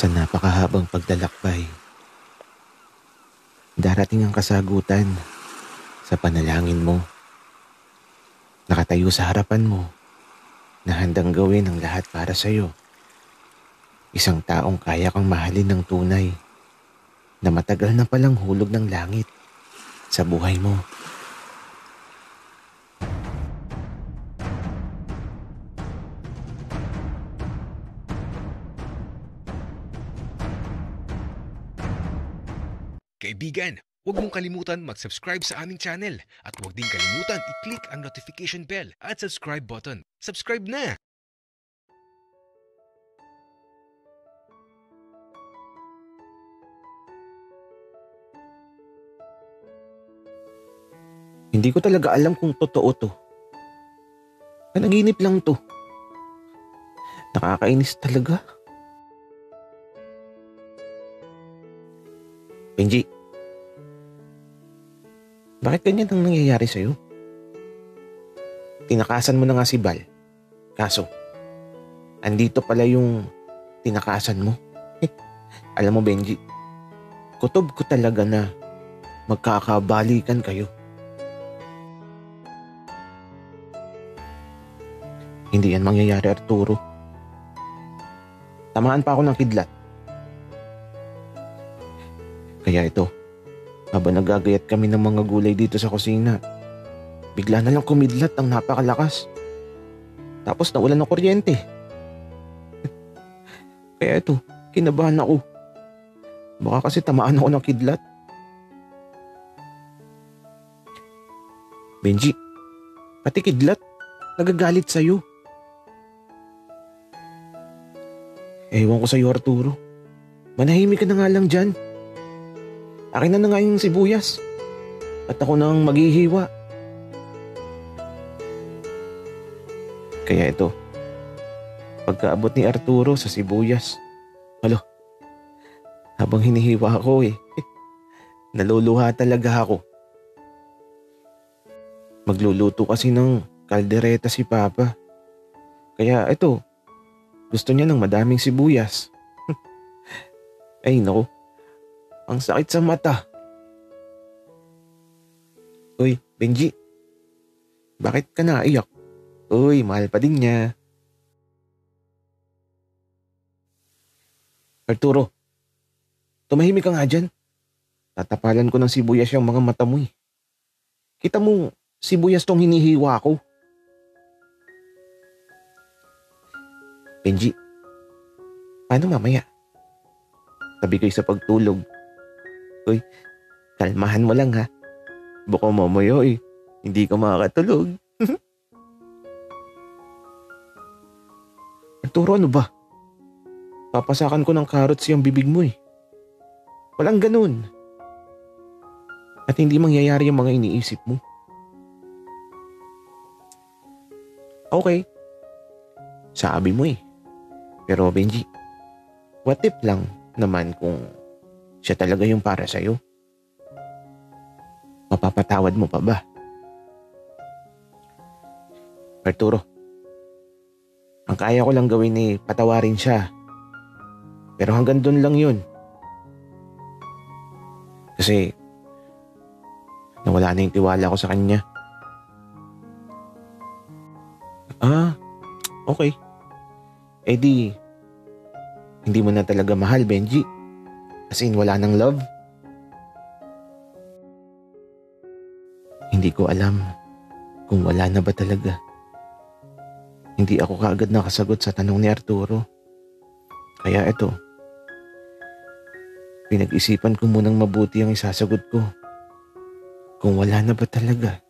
Sa napakahabang paglalakbay, darating ang kasagutan sa panalangin mo. Nakatayo sa harapan mo na handang gawin ang lahat para sa iyo. Isang taong kaya kang mahalin ng tunay na matagal na palang hulog ng langit sa buhay mo. Kaibigan, huwag mong kalimutan mag-subscribe sa aming channel at huwag din kalimutan i-click ang notification bell at subscribe button. Subscribe na! Hindi ko talaga alam kung totoo to. Panaginip lang to. Nakakainis talaga. Benji, bakit ganyan ang nangyayari sa'yo? Tinakasan mo na nga si Bal. Kaso, andito pala yung tinakasan mo. Alam mo Benji, kutob ko talaga na magkakabalikan kayo. Hindi yan mangyayari, Arturo. Tamaan pa ako ng kidlat. Kaya ito, habang nagagayat kami ng mga gulay dito sa kusina, bigla na lang kumidlat ang napakalakas. Tapos nawalan ng kuryente. Kaya ito, kinabahan ako. Baka kasi tamaan ako ng kidlat. Benji, pati kidlat, nagagalit sa'yo. Ewan ko sa'yo, Arturo. Manahimik ka na nga lang dyan. Akin na nga yung sibuyas. At ako nang maghihiwa. Kaya ito, pagkaabot ni Arturo sa sibuyas, habang hinihiwa ako naluluha talaga ako. Magluluto kasi ng kaldereta si Papa. Kaya ito, gusto niya ng madaming sibuyas. Ay naku, ang sakit sa mata. Uy, Benji, bakit ka naiyak? Uy, mahal pa din niya. Arturo, tumahimik ka nga dyan. Tatapalan ko ng sibuyas yung mga mata mo. Kita mo, sibuyas tong hinihiwa ko. Benji, paano mamaya? Sabi ko sa pagtulog. Uy, kalmahan mo lang ha. Baka mamaya hindi ka makakatulog. Arturo, ano ba? Papasakan ko ng carrots yung bibig mo. Walang ganun. At hindi mangyayari yung mga iniisip mo. Okay. Sabi mo Pero Benji, what if lang naman kung siya talaga yung para sa'yo? Mapapatawad mo pa ba? Arturo, ang kaya ko lang gawin patawarin siya. Pero hanggang doon lang yun. Kasi nawala na yung tiwala ko sa kanya. Okay. Hindi mo na talaga mahal, Benji. As in, wala nang love. Hindi ko alam kung wala na ba talaga. Hindi ako kaagad nakasagot sa tanong ni Arturo. Kaya ito, pinag-isipan ko munang mabuti ang isasagot ko. Kung wala na ba talaga.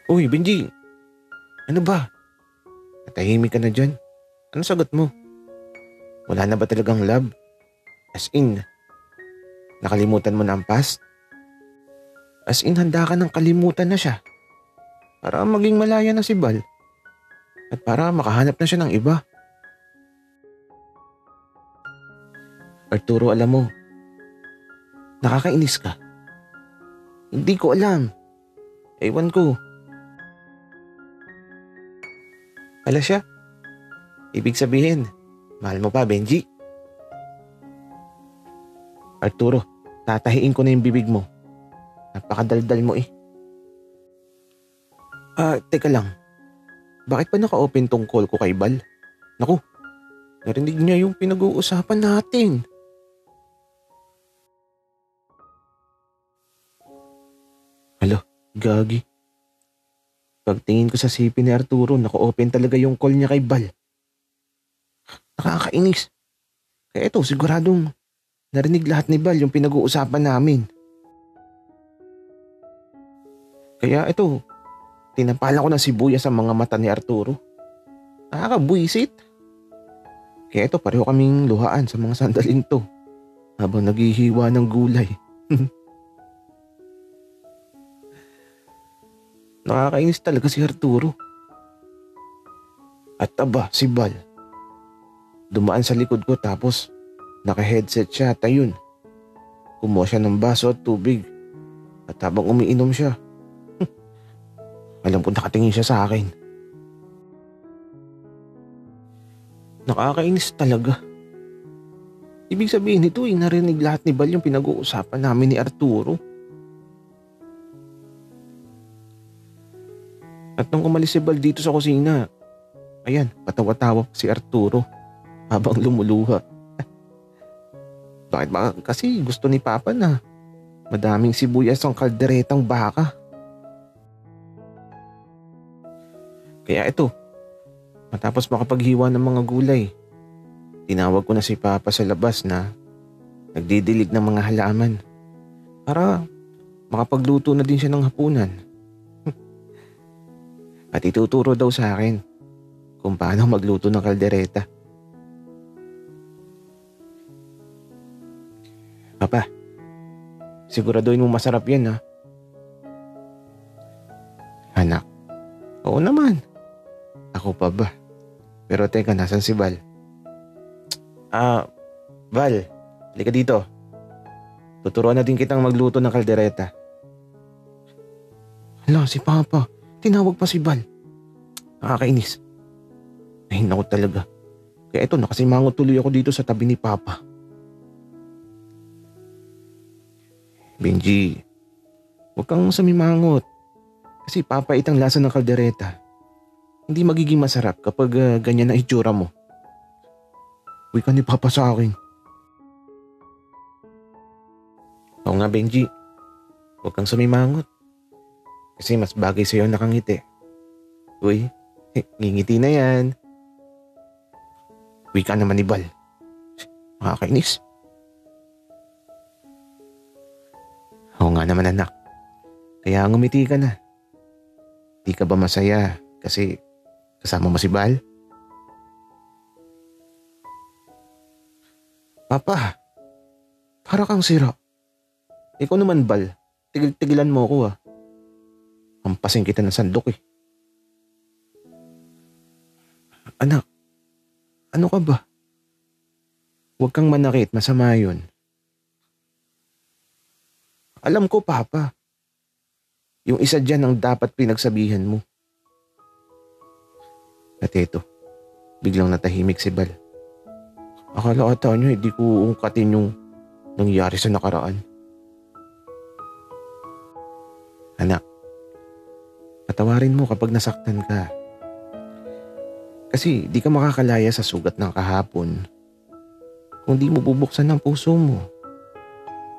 Uy, Benji! Ano ba? Natahimik ka na dyan. Ano sagot mo? Wala na ba talagang love? As in, nakalimutan mo na ang past? As in, handa ka nang kalimutan na siya. Para maging malaya na si Bal. At para makahanap na siya ng iba. Arturo, alam mo, nakakainis ka. Hindi ko alam. Ewan ko. Ala siya, Ibig sabihin, mahal mo pa, Benji. Arturo, tatahiin ko na yung bibig mo. Napakadaldal mo eh. Teka lang. Bakit pa naka-open tong call ko kay Bal? Naku, narinig niya yung pinag-uusapan natin. Hala, gagi. Pagtingin ko sa CP ni Arturo, naka-open talaga yung call niya kay Bal. Nakakainis. Kaya ito, siguradong narinig lahat ni Bal yung pinag-uusapan namin. Kaya ito, tinapalan ko ng sibuyas sa mga mata ni Arturo. Nakakabwisit. Kaya ito, pareho kaming luhaan sa mga sandaling to habang naghihiwa ng gulay. Nakakainis talaga si Arturo. At aba, si Bal. Dumaan sa likod ko tapos naka-headset siya at ayun. Kumuha siya ng baso at tubig. At habang umiinom siya, alam ko nakatingin siya sa akin. Nakakainis talaga. Ibig sabihin nito narinig lahat ni Bal yung pinag-uusapan namin ni Arturo. At nung umalis si Bal dito sa kusina, ayan, patawa-tawa si Arturo habang lumuluha. Bakit ba kasi gusto ni Papa na madaming sibuyas ang kalderetang baka? Kaya ito, matapos makapaghiwa ng mga gulay, tinawag ko na si Papa sa labas na nagdidilig ng mga halaman para makapagluto na din siya ng hapunan. At ituturo daw sa akin kung paano magluto ng kaldereta. Papa, siguraduhin mo masarap yan ha. Anak, oo naman. Ako pa ba? Pero teka, nasan si Val? Val, halika dito. Tuturuan na din kitang magluto ng kaldereta. Hala, si Papa. Tinawag pa si Val. Nakakainis. Ay, naku talaga. Kaya ito, nakasimangot tuloy ako dito sa tabi ni Papa. Benji, huwag kang sumimangot. Kasi Papa itang lasa ng kaldereta. Hindi magiging masarap kapag ganyan ang itsura mo. Uy ka ni Papa sa akin. Oo nga Benji, huwag kang sumimangot. Kasi mas bagay sa'yo nakangiti. Uy, ngingiti na yan. Uy ka naman ni Bal. Makakainis. Oo nga naman anak. Kaya ngumiti ka na. Di ka ba masaya kasi kasama mo si Bal? Papa, para kang sira. Ikaw naman Bal, tigil-tigilan mo ako ah. Hampasin kita ng sandok eh. Anak, ano ka ba? Huwag kang manakit, masama yun. Alam ko, Papa. Yung isa dyan ang dapat pinagsabihan mo. At eto, biglang natahimik si Bal. Akala ata niyo hindi ko ungkatin yung nangyari sa nakaraan. Anak, patawarin mo kapag nasaktan ka. Kasi di ka makakalaya sa sugat ng kahapon kung di mo bubuksan ang puso mo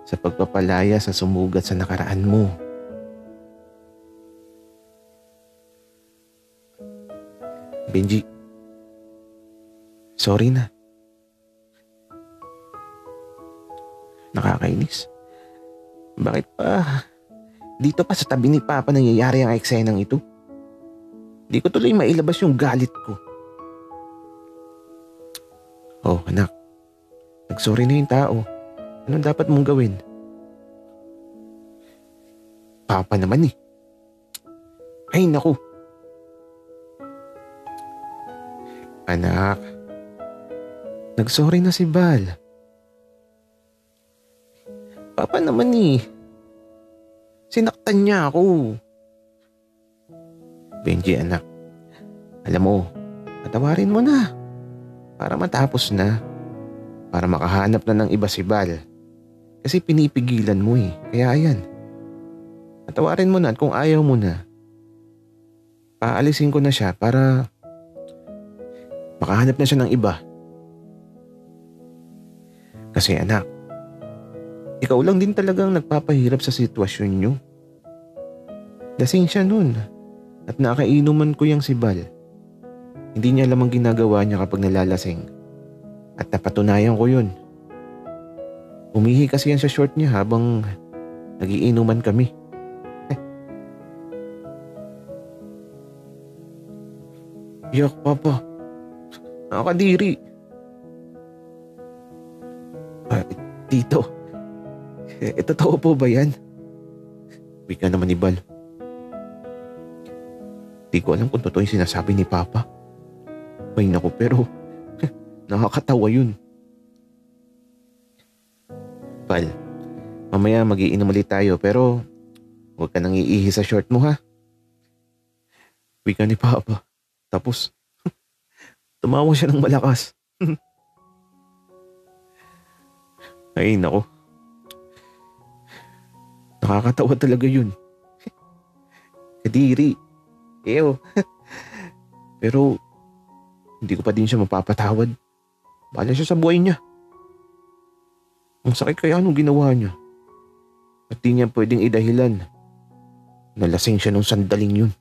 sa pagpapalaya sa sumugat sa nakaraan mo. Benji, sorry na. Nakakainis. Bakit pa dito pa sa tabi ni Papa nangyayari ang eksenang ito? Di ko tuloy mailabas yung galit ko. Oh anak, nagsorry na yung tao. Anong dapat mong gawin? Papa naman eh. Ay naku. Anak, nagsorry na si Bal. Papa naman eh. Sinaktan niya ako. Benji anak, alam mo, patawarin mo na. para matapos na. Para makahanap na ng iba si Bal. Kasi pinipigilan mo eh. Kaya ayan. Patawarin mo na at kung ayaw mo na, paalisin ko na siya para makahanap na siya ng iba. Kasi anak, ikaw lang din talagang nagpapahirap sa sitwasyon niyo. Lasing siya nun at nakainuman ko yung si Bal. Hindi niya alam ang ginagawa niya kapag nalalasing. At napatunayan ko yun. Umihi kasi yan sa short niya habang nagiinuman kami. Yak, Papa. Nakakadiri. Tito, totoo po ba yan? Wika naman ni Bal. Di ko alam kung totoo yung sinasabi ni Papa. Ay naku, pero nakakatawa yun. Bal, mamaya mag-iinom ulit tayo pero huwag ka nang iihi sa short mo ha. Wika ni Papa. Tapos, tumawa siya ng malakas. Ay nako. Nakakatawa talaga yun. Kadiri. Ew. Pero, hindi ko pa din siya mapapatawad. Bahala siya sa buhay niya. Ang sakit kaya nung ginawa niya. At di niya pwedeng idahilan. Nalasing siya nung sandaling yun.